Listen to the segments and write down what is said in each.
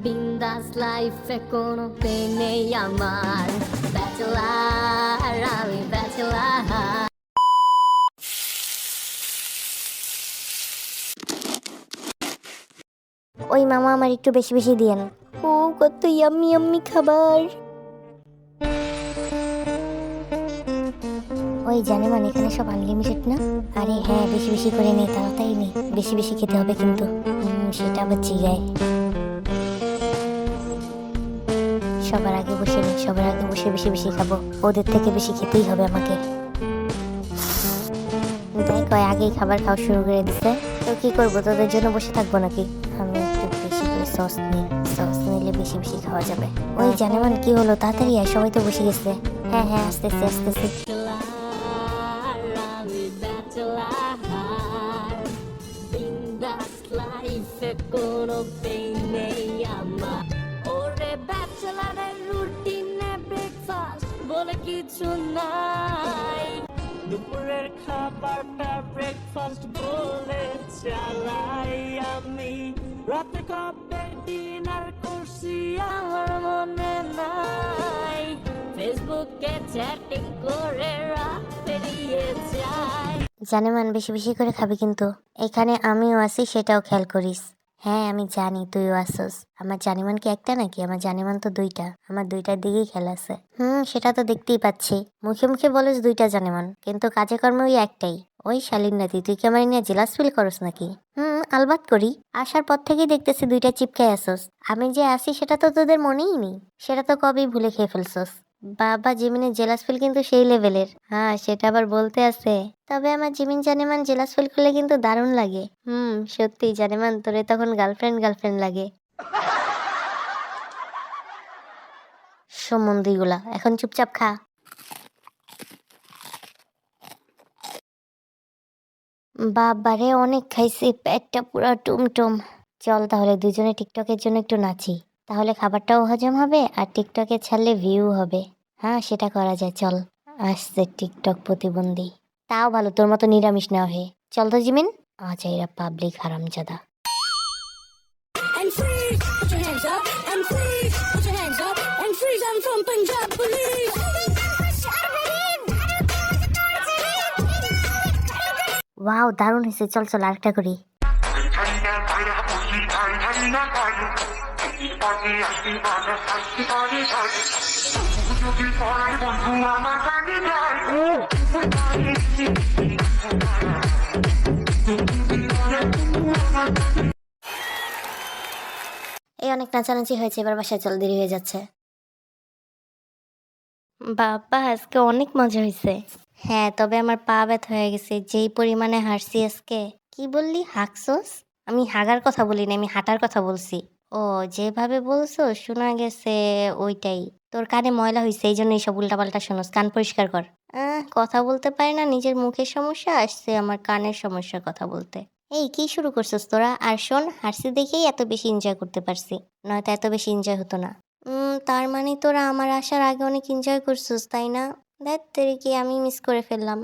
বিন্দাস লাইফে কোনো পেন নেই আমার, ব্যাচেলার আমি ব্যাচেলার। ওই মামা আমার একটু বেশি বেশি দিয়েন। ও কত ইয়াম্মি ইয়াম্মি খাবার। ওই জানে মানে এখানে সব আনলিমিটেড না? আরে হ্যাঁ, বেশি বেশি করে নেই, তাড়াতাড়ি নেই, বেশি বেশি খেতে হবে কিন্তু। সেটা আবার জিগায়। সবার আগে বসে নেই, সবার আগে বসে বেশি বেশি খাবো, ওদের থেকে বেশি খেতেই হবে আমাকে। দেখ ওই আগেই খাবার খাওয়া শুরু করে দিছে, তো কি করবো, তোদের জন্য বসে থাকবো নাকি? আমি একটু বেশি করে সস নিই, সস নিলে বেশি বেশি খাওয়া যাবে। ওই জানে মানে কি হলো, তাড়াতাড়ি আয়, সবাই তো বসে গেছে। হ্যাঁ হ্যাঁ, আসতেছি আসতেছি। আমি ব্যাচেলার, বিন্দাস লাইফে কোনো পেন নেই আমার। ওরে ব্যাচেলারের রুটিনে ব্রেকফাস্ট বলে কিছু নাই, দুপুরের খাবারটা ব্রেকফাস্ট বলে চালাই আমি। রাতে কবে ডিনার করছি আমার মনে নাই, ফেসবুকে চ্যাটিং করে রাত পেরিয়ে যায়। জানেমান বেশি বেশি করে খাবি কিন্তু, এখানে আমিও আছি সেটাও খেয়াল করিস। হ্যাঁ আমি জানি তুইও আসস। আমার জানিমান কি একটা নাকি? আমার জানিমান তো দুইটা, আমার দুইটার দিকেই খেলা আছে। সেটা তো দেখতেই পাচ্ছি, মুখে মুখে বলিস দুইটা জানিমান, কিন্তু কাজে কর্মে ওই একটাই। ওই শালীন নাতি, তুই কি আমার নিয়ে জেলাস ফিল করস নাকি? আলবাত করি, আসার পর থেকেই দেখতেছি দুইটা চিপকাই আসস। আমি যে আসি সেটা তো তোদের মনেই নেই, সেটা তো কবেই ভুলে খেয়ে ফেলছস। বাবা জিমিনের জেলাস ফিল কিন্তু সেই লেভেলের। হ্যাঁ সেটা আবার বলতে আছে। তবে আমার জিমিন জানেমান জেলাস ফিল করলে কিন্তু দারুণ লাগে। সত্যি জানেমান, তোরে তখন গার্লফ্রেন্ড গার্লফ্রেন্ড লাগে। সম্বন্ধীগুলা এখন চুপচাপ খা। বাবারে অনেক খাইছি, পেটটা পুরা টুমটুম। চল তাহলে দুজনে টিকটকের জন্য একটু নাচি, তাহলে খাবারটাও হজম হবে আর টিকটকে ছাড়লে ভিউ হবে। হ্যাঁ সেটা করা যায়, চল। আসছে টিকটক প্রতিবন্ধী, তাও ভালো, তোর মতো নিরামিষ না হয়ে। চল তো জিমিন। আচ্ছা এরা পাবলিক হারামজাদা। And freeze, put your hands up. And freeze, put your hands up. And freeze, I'm from Punjab police. Wow দারুণ হয়েছে, চল চল আরেকটা করি। এই অনেক নাচানাচি হয়েছে, এবার বাসায় চল, দেরি হয়ে যাচ্ছে। বাবা আজকে অনেক মজা হয়েছে। হ্যাঁ তবে আমার পা ব্যথা হয়ে গেছে, যেই পরিমাণে হাঁটছি আজকে। কি বললি, হাঁকছোস? আমি হাগার কথা বলি না, আমি হাঁটার কথা বলছি। ও যেভাবে বলছো শোনা গেছে ওইটাই। তোর কানে ময়লা হয়েছে, এই জন্য এইসব উল্টাপাল্টা শোনোস, কান পরিষ্কার কর। কথা বলতে পারি না, নিজের মুখের সমস্যা, আসছে আমার কানের সমস্যার কথা বলতে। এই কি শুরু করছিস তোরা? আর শোন, হাঁটছি দেখেই এত বেশি এনজয় করতে পারছি, নয়তো এত বেশি এনজয় হতো না। তার মানে তোরা আমার আসার আগে অনেক এনজয় করছিস তাই না? দেখ কি আমি মিস করে ফেললাম।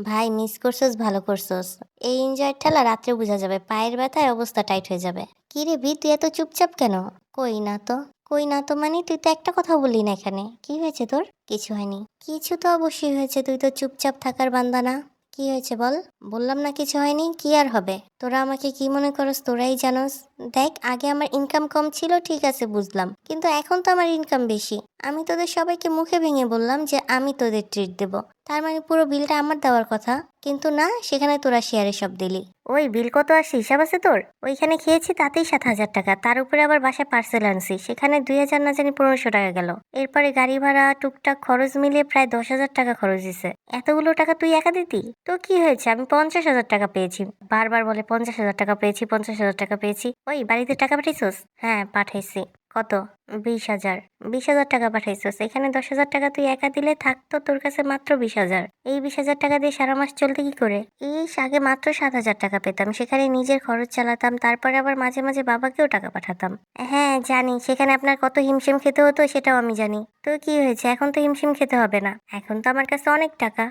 ভাই মিস করছিস ভালো করছিস, এই এনজয়ের ঠেলা রাত্রে বোঝা যাবে, পায়ের ব্যথায় অবস্থা টাইট হয়ে যাবে। কি রে বি, তুই এত চুপচাপ কেন? কই না তো। কই না তো মানে, তুই তো একটা কথা বললি না এখানে। কি হয়েছে তোর? কিছু হয়নি। কিছু তো অবশ্যই হয়েছে, তুই তো চুপচাপ থাকার বান্দা না। কি হয়েছে বল? বললাম না কিছু হয়নি, কি আর হবে? তোরা আমাকে কি মনে করস তোরাই জানোস। দেখ আগে আমার ইনকাম কম ছিল ঠিক আছে বুঝলাম, কিন্তু এখন তো আমার ইনকাম বেশি। আমি তোদের সবাইকে মুখে ভেঙে বললাম যে আমি তোদের ট্রিট দেব, তার মানে পুরো বিলটা আমার দেওয়ার কথা, কিন্তু না, সেখানে তোরা শেয়ারে সব দিলি। ওই বিল কত আসে হিসাব আছে তোর? ওইখানে খেয়েছি তাতেই 7,000 টাকা, তার উপরে আবার বাসায় পার্সেল আনছি, সেখানে 2,000 না জানি 1,500 টাকা গেল। এরপরে গাড়ি ভাড়া টুকটাক খরচ মিলিয়ে প্রায় 10,000 টাকা খরচ দিছে। এতগুলো টাকা তুই একা দিতি? তো কি হয়েছে, আমি 50,000 টাকা পেয়েছি। বারবার বলে 50,000 টাকা পেয়েছি, 50,000 টাকা পেয়েছি। ওই বাড়িতে টাকা পাঠাইছোস? হ্যাঁ পাঠাইছি। কত? 20,000। 20,000 টাকা পাঠাইছস। এখানে 10,000 টাকা তুই একা দিলে থাকতো তোর কাছে মাত্র 20,000। এই 20,000 টাকা দিয়ে সারা মাস চলতে কি করে? আগে মাত্র 7,000 টাকা পেতাম, সেখানে নিজের খরচ চালাতাম, তারপরে আবার মাঝে মাঝে বাবাকেও টাকা পাঠাতাম। হ্যাঁ জানি, সেখানে আপনার কত হিমশিম খেতে হতো সেটাও আমি জানি। তো কি হয়েছে, এখন তো হিমশিম খেতে হবে না, এখন তো আমার কাছে অনেক টাকা।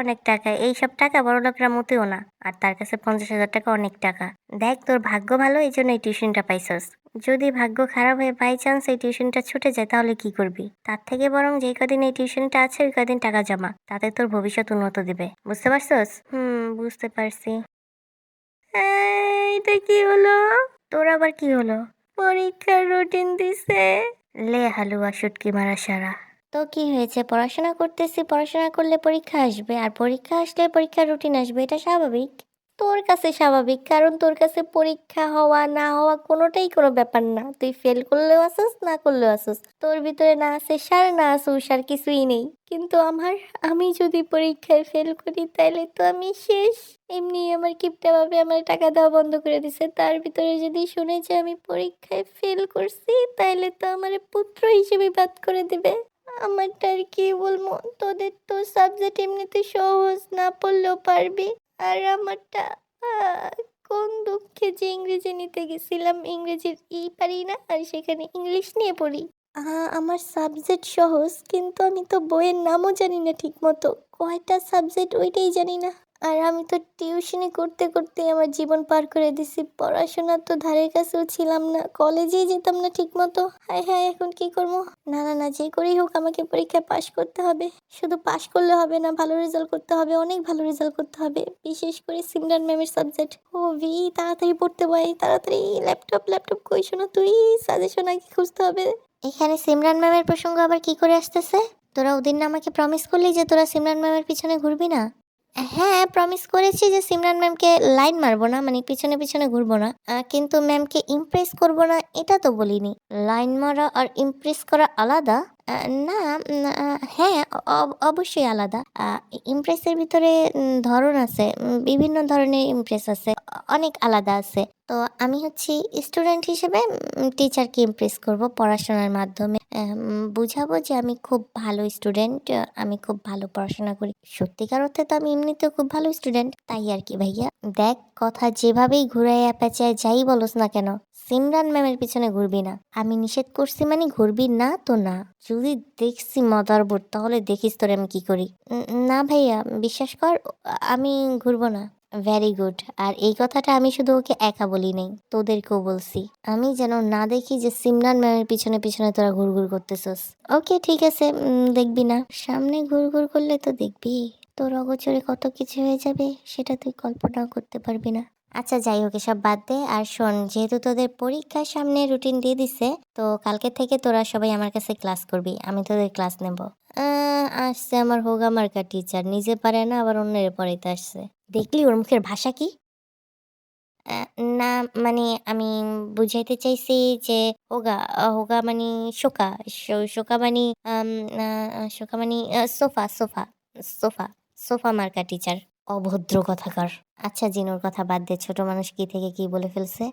অনেক টাকা, এইসব টাকা বড়লোকরা মোটেও না। আর তার কাছে 50,000 টাকা অনেক টাকা। দেখ তোর ভাগ্য ভালো, এই জন্য এই টিউশনটা পাইছস। যদি ভাগ্য খারাপ হয়ে বাই চান্স এই টিউশনটা ছুটে যায় তাহলে কি করবি? তার থেকে বরং যেই কদিন এই টিউশনটা আছে ওই কদিন টাকা জমা, তাতে তোর ভবিষ্যৎ উন্নত দিবে। বুঝতে পারছস? বুঝতে পারছি। এটা কি হলো? তোর আবার কি হলো? পরীক্ষার রুটিন দিছে। লে হালুয়া শুটকি মারা সারা। তো কি হয়েছে, পড়াশোনা করতেছি, পড়াশোনা করলে পরীক্ষা আসবে, আর পরীক্ষা আসলে পরীক্ষার রুটিন আসবে, এটা স্বাভাবিক। তোর কাছে স্বাভাবিক, কারণ তোর কাছে পরীক্ষা হওয়া না হওয়া কোনোটাই কোনো ব্যাপার না। তুই ফেল করলেও আসস, না করলেও আসস, তোর ভিতরে না আছে সার না আছে উষার, কিছুই নেই। কিন্তু আমি যদি পরীক্ষায় ফেল করি তাইলে তো আমি শেষ। এমনি আমার কিপটা ভাবে আমার টাকা দেওয়া বন্ধ করে দিছে, তার ভিতরে যদি শুনে যে আমি পরীক্ষায় ফেল করছি তাইলে তো আমার পুত্র হিসেবে বাদ করে দিবে। আমারটা আর কি বলবো, তোদের তো সাবজেক্ট এমনিতে সহজ, না পড়লেও পারবি। আর আমারটা কোন দুঃখে যে ইংরেজি নিতে গেছিলাম, ইংরেজির পারি না, আর সেখানে ইংলিশ নিয়ে পড়ি। আমার সাবজেক্ট সহজ, কিন্তু আমি তো বইয়ের নামও জানি না ঠিক মতো, কয়টা সাবজেক্ট ওইটাই জানি না। আর আমি তো টিউশনি করতে করতে আমার জীবন পার করে দিছি, পড়াশোনার তো ধারের কাছেও ছিলাম না, কলেজেই যেতাম না ঠিক মতো। হায় হায়, এখন কি করবো? না না না, যে করেই হোক আমাকে পরীক্ষায় পাশ করতে হবে। শুধু পাশ করলে হবে না, ভালো রেজাল্ট করতে হবে, অনেক ভালো রেজাল্ট করতে হবে, বিশেষ করে সিমরান ম্যামের সাবজেক্ট। তাড়াতাড়ি পড়তে বয়, তাড়াতাড়ি। ল্যাপটপ ল্যাপটপ কই শোনা তুই, সাজেশন আগে খুঁজতে হবে। এখানে সিমরান ম্যামের প্রসঙ্গ আবার কি করে আসতেছে? তোরা ওদিন না আমাকে প্রমিস করলি যে তোরা সিমরান ম্যামের পিছনে ঘুরবি না? হ্যাঁ, প্রমিস করেছি যে সিমরান ম্যামকে লাইন মারবো না, মানে পিছনে পিছনে ঘুরবো না। কিন্তু ম্যামকে ইমপ্রেস করবো না এটা তো বলিনি। লাইন মারা আর ইমপ্রেস করা আলাদা। না, হ্যাঁ, অবশ্যই আলাদা। ইমপ্রেসের ভিতরে ধরন আছে, বিভিন্ন ধরনের ইমপ্রেস আছে, অনেক আলাদা আছে। তো আমি হচ্ছি স্টুডেন্ট হিসেবে টিচারকে ইমপ্রেস করব পড়াশোনার মাধ্যমে, বুঝাবো যে আমি খুব ভালো স্টুডেন্ট, আমি খুব ভালো পড়াশোনা করি। সত্যিকার অর্থে তো আমি এমনিতেও খুব ভালো স্টুডেন্ট, তাই আর কি ভাইয়া। দেখ, কথা যেভাবেই ঘুরাইয়া পেঁচায় যাই বলস না কেন, সিমরান ম্যামের পিছনে ঘুরবি না। আমি নিষেধ করছি মানে ঘুরবি না তো না। যদি দেখছি মাদারবোর্ড, তাহলে দেখিস তোরে আমি কি করি। না ভাইয়া, বিশ্বাস কর, আমি ঘুরবো না। Very good. আর এই কথাটা আমি শুধু ওকে একা বলি নাই, তোদেরকেও বলছি। আমি যেন না দেখি যে সিমরান ম্যামের পিছনে পিছনে তোরা ঘুরঘুর করতেছস। ওকে ঠিক আছে, দেখবি না। সামনে ঘুরঘুর করলে তো দেখবি তোর অগোচরে কত কিছু হয়ে যাবে, সেটা তুই কল্পনাও করতে পারবি না। আচ্ছা যাই হোক, এসব বাদ দে। আর শোন, যেহেতু তোদের পরীক্ষার সামনে রুটিন দিয়ে দিছে, তো কালকে থেকে তোরা সবাই আমার কাছে ক্লাস করবি, আমি তোদের ক্লাস নেব। আসছে আমার হোগা মার্কা টিচার, নিজে পারে না আবার অন্যের পড়াইতে আসছে। দেখলি ওর মুখের ভাষা কি? না, মানে আমি বুঝাইতে চাইছি যে হোগা, হোগা মানে শোকা, শোকা মানে শোকা মানে সোফা সোফা সোফা সোফা মার্কা টিচার। অভদ্র কথাকার। আচ্ছা জিনুর কথা বাদ দে, ছোট মানুষ কি থেকে কি বলে ফেলছে।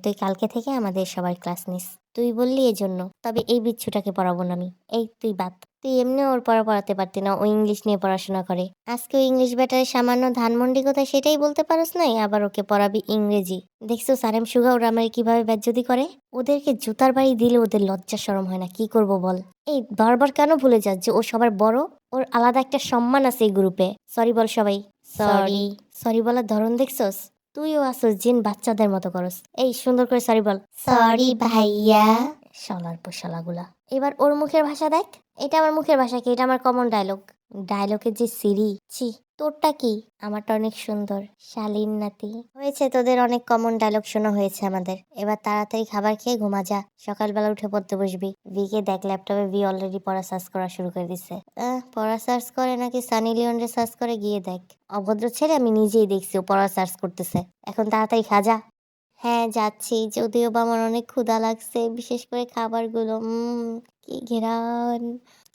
তুই কালকে থেকে আমাদের সবার ক্লাস নিস। তুই বললি এজন্য, তবে এই বিচ্ছুটাকে পড়াবো না আমি। এই তুই বাদ। তুই এমনি ওর পড়াতে পারতি না, ও ইংলিশ নিয়ে পড়াশোনা করে। আজকে ও ইংলিশ ব্যাটারে সামান্য ধানমন্ডি কোথায় সেটাই বলতে পারস নাই, আবার ওকে পড়াবি ইংরেজি। দেখছো সারেম সুগা ওরা আমার কিভাবে বেজ্জতি করে। ওদেরকে জুতার বাড়ি দিলে ওদের লজ্জা শরম হয় না, কি করব বল। এই বারবার কেন ভুলে যাস যে ও সবার বড়? ওর আলাদা একটা সম্মান আছে এই গ্রুপে। সরি বল সবাই। সরি। সরি বলার ধরন দেখছস? তুইও আসস জিন বাচ্চাদের মতো করস। এই সুন্দর করে সরি বল। সরি ভাইয়া। শালার পর শালাগুলা। এবার ওর মুখের ভাষা দেখ। এটা আমার মুখের ভাষা কি? এটা আমার কমন ডায়লগ। ডায়লগের যে সিরি, ছি। তোরটা কি? আমারটা অনেক সুন্দর। শালীন নাতি। হয়েছে, তোদের অনেক কমন ডায়লগ শোনা হয়েছে আমাদের। এবার তাড়াতাড়ি খাবার খেয়ে ঘুমা যা, সকালবেলা উঠে পড়তে বসবি। ভিকে দেখ, ল্যাপটপে ভি অলরেডি পড়া সার্চ করা শুরু করে দিছে। পড়া সার্চ করে নাকি সানি লিওনরে সার্চ করে গিয়ে দেখ। অভদ্র ছেলে, আমি নিজেই দেখছি ও পড়া সার্চ করতেছে। এখন তাড়াতাড়ি খা যা। হ্যাঁ যাচ্ছি, যদিও বা আমার অনেক ক্ষুধা লাগছে, বিশেষ করে খাবারগুলো। কি ঘেরান।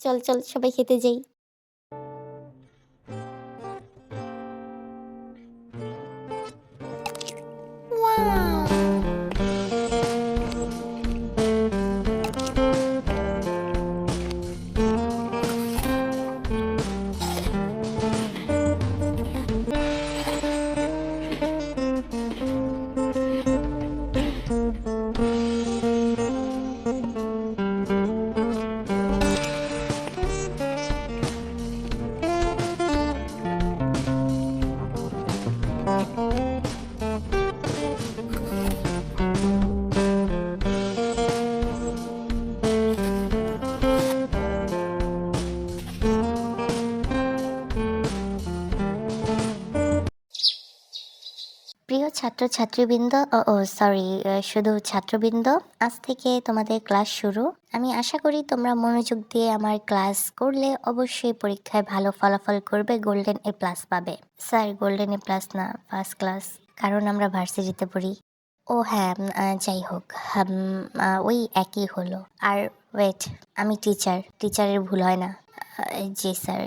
চল চল সবাই খেতে যাই। প্রিয় ছাত্রছাত্রীবৃন্দ, সরি, শুধু ছাত্রবৃন্দ, আজ থেকে তোমাদের ক্লাস শুরু। আমি আশা করি তোমরা মনোযোগ দিয়ে আমার ক্লাস করলে অবশ্যই পরীক্ষায় ভালো ফলাফল করবে, গোল্ডেন এ প্লাস পাবে। স্যার, গোল্ডেন এ প্লাস না, ফার্স্ট ক্লাস, কারণ আমরা ভার্সিটিতে পড়ি। ও হ্যাঁ, যাই হোক, ওই একই হলো। আর ওয়েট, আমি টিচারের ভুল হয় না। জি স্যার।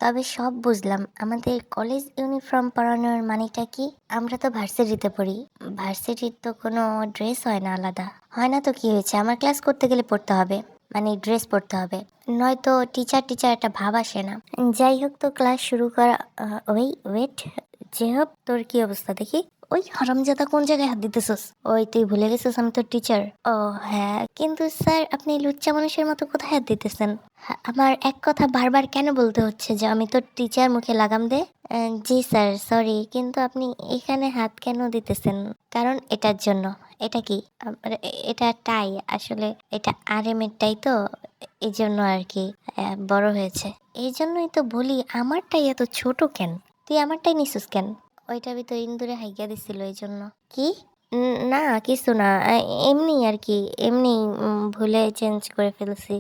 তবে সব বুঝলাম, আমাদের কলেজ ইউনিফর্ম পরানোর মানেটা কি? আমরা তো ভার্সিটিতে পড়ি, ভার্সিটির তো কোনো ড্রেস হয় না আলাদা। হয় না তো কি হয়েছে, আমার ক্লাস করতে গেলে পড়তে হবে, মানে ড্রেস পরতে হবে, নয়তো টিচার একটা ভাব আসে না। যাই হোক, তো ক্লাস শুরু করা। ওয়েট, যে হোক, তোর কি অবস্থা দেখি? ওই হারামজাদা, কোন জায়গায় হাত দিতেছস? ওই, তুই ভুলে গেছিস আমি তোর টিচার? ও হ্যাঁ, কিন্তু স্যার আপনি লুচ্চা মানুষের মতো কোথায় হাত দিতেছেন? আমার এক কথা বারবার কেন বলতে হচ্ছে যে আমি তোর টিচার? মুখে লাগাম দে। জি স্যার, সরি, কিন্তু আপনি এখানে হাত কেন দিতেছেন? কারণ এটার জন্য। এটা কি? এটা টাই, আসলে এটা আরএমের টাই তো, এই জন্য আর কি বড় হয়েছে। এই জন্যই তো বলি, আমারটাই এত ছোট কেন? তুই আমারটাই নিছিস কেন? ওইটা ভিতর ইন্দুরে হাইগা দিছিল, এই জন্য। কি? না, কিছু না, এমনি আর কি, এমনি ভুলে চেঞ্জ করে ফেলছি।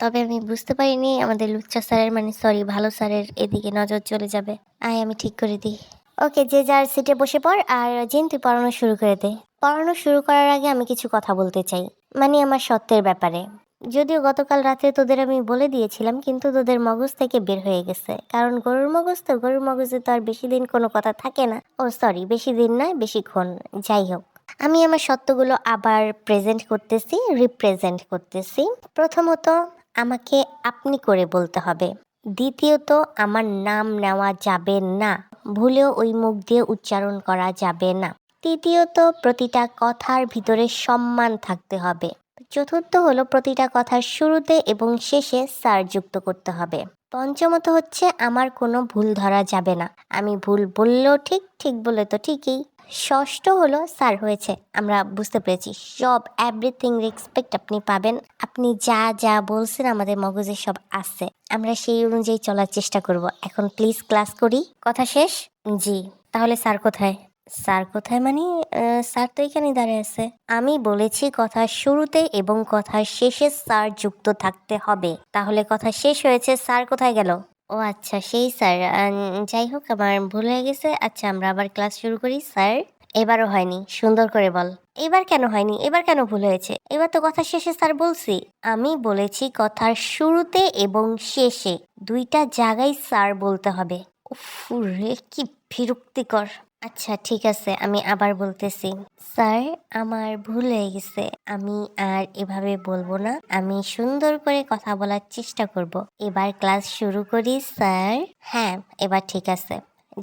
তবে আমি বুঝতে পারিনি আমাদের লুচ্চা স্যারের, মানে সরি, ভালো স্যারের এদিকে নজর চলে যাবে। আয়, আমি ঠিক করে দিই। ওকে, যে যার সিটে বসে পড়, আর জিন তুই পড়ানো শুরু করে দে। পড়ানো শুরু করার আগে আমি কিছু কথা বলতে চাই, মানে আমার সত্যের ব্যাপারে। যদিও গতকাল রাতে তোদের আমি বলে দিয়েছিলাম, কিন্তু তোদের মগজ থেকে বের হয়ে গেছে, কারণ গরুর মগজ তো, গরুর মগজে তো আর বেশি দিন কোনো কথা থাকে না। ও সরি, বেশি দিন নয়, বেশিক্ষণ। যাই হোক, আমি আমার সত্যগুলো আবার প্রেজেন্ট করতেছি, রিপ্রেজেন্ট করতেছি। প্রথমত, আমাকে আপনি করে বলতে হবে। দ্বিতীয়ত, আমার নাম নেওয়া যাবে না, ভুলেও ওই মুখ দিয়ে উচ্চারণ করা যাবে না। তৃতীয়ত, প্রতিটা কথার ভিতরে সম্মান থাকতে হবে। চতুর্থ হলো, প্রতিটা কথার শুরুতে এবং শেষে স্যার যুক্ত করতে হবে। পঞ্চমত হচ্ছে, আমার কোনো ভুল ধরা যাবে না, আমি ভুল বললেও ঠিক, ঠিক বললে তো ঠিকই। ষষ্ঠ হলো, স্যার হয়েছে, আমরা বুঝতে পেরেছি, সব এভরিথিং রেসপেক্ট আপনি পাবেন। আপনি যা যা বলছেন আমাদের মগজে সব আছে, আমরা সেই অনুযায়ী চলার চেষ্টা করব। এখন প্লিজ ক্লাস করি। কথা শেষ? জি। তাহলে স্যার কোথায়? স্যার কোথায় মানে? স্যার তো এখানেই দাঁড়িয়ে আছে। আমি বলেছি কথার শুরুতে এবং কথার শেষে স্যার যুক্ত থাকতে হবে। তাহলে কথা শেষ হয়েছে, স্যার কোথায় গেল? ও আচ্ছা, সেই স্যার। যাই হোক, আমার ভুল হয়ে গেছে। আচ্ছা, আমরা আবার ক্লাস শুরু করি। স্যার, এবারও হয়নি, সুন্দর করে বল। এবার কেন হয়নি? এবার কেন ভুল হয়েছে? এবার তো কথা শেষে স্যার বলছি। আমি বলেছি কথার শুরুতে এবং শেষে, দুইটা জায়গায় স্যার বলতে হবে। উফ রে, কি বিরক্তিকর। আচ্ছা ঠিক আছে, আমি আবার বলতেছি। স্যার, আমার ভুল হয়ে গেছে, আমি আর এভাবে বলবো না, আমি সুন্দর করে কথা বলার চেষ্টা করব। এবার ক্লাস শুরু করি স্যার। হ্যাঁ, এবার ঠিক আছে।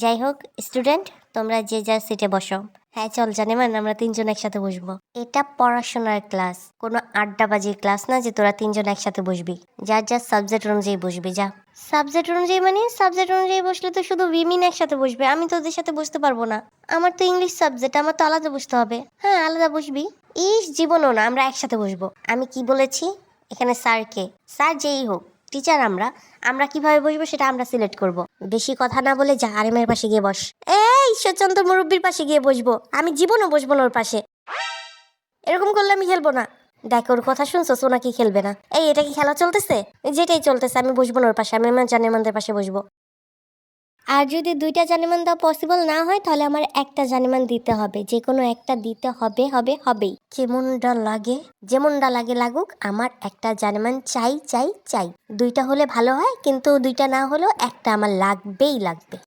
যাই হোক স্টুডেন্ট, তোমরা যে যার সিটে বসো। হ্যাঁ চল জানেমান, আমরা তিনজন একসাথে বসবো। এটা পড়াশোনার ক্লাস, কোনো আড্ডাবাজির ক্লাস না যে তোরা তিনজন একসাথে বসবি। যার যার সাবজেক্ট অনুযায়ী বসবি, যা। সাবজেক্ট অনুযায়ী মানে? সাবজেক্ট অনুযায়ী বসলে তো শুধু উইমেন একসাথে বসবে, আমি তো ওদের সাথে বসতে পারবো না। আমার তো ইংলিশ সাবজেক্ট, আমার তো আলাদা বসতে হবে। হ্যাঁ, আলাদা বসবি। ইস, জীবনও না, আমরা একসাথে বসবো। আমি কি বলেছি? এখানে স্যারকে, স্যার যেই হোক, টিচার আমরা, আমরা কিভাবে বসবো সেটা আমরা সিলেক্ট করব। বেশি কথা না বলে যা আরেমের পাশে গিয়ে বস। এই ঈশ্বরচন্দ্র মুরব্বীর পাশে গিয়ে বসবো, আমি জীবনও বসবো না ওর পাশে। এরকম করলে আমি খেলবো না। দেখ, ওর কথা শুনছো, সোনা কি খেলবে না? এই, এটা কি খেলা চলতেছে? যেটাই চলতেছে, আমি বসবো না ওর পাশে, আমি আমার জানেমানদের পাশে বসবো। আর যদি দুইটা জানেমান দেওয়া পসিবল না হয়, তাহলে আমার একটা জানেমান দিতে হবে, যে কোনো একটা দিতে হবে, হবেই। কেমনটা লাগে? যেমনটা লাগে লাগুক, আমার একটা জানেমান চাই চাই চাই। দুইটা হলে ভালো হয়, কিন্তু দুইটা না হলেও একটা আমার লাগবেই লাগবে।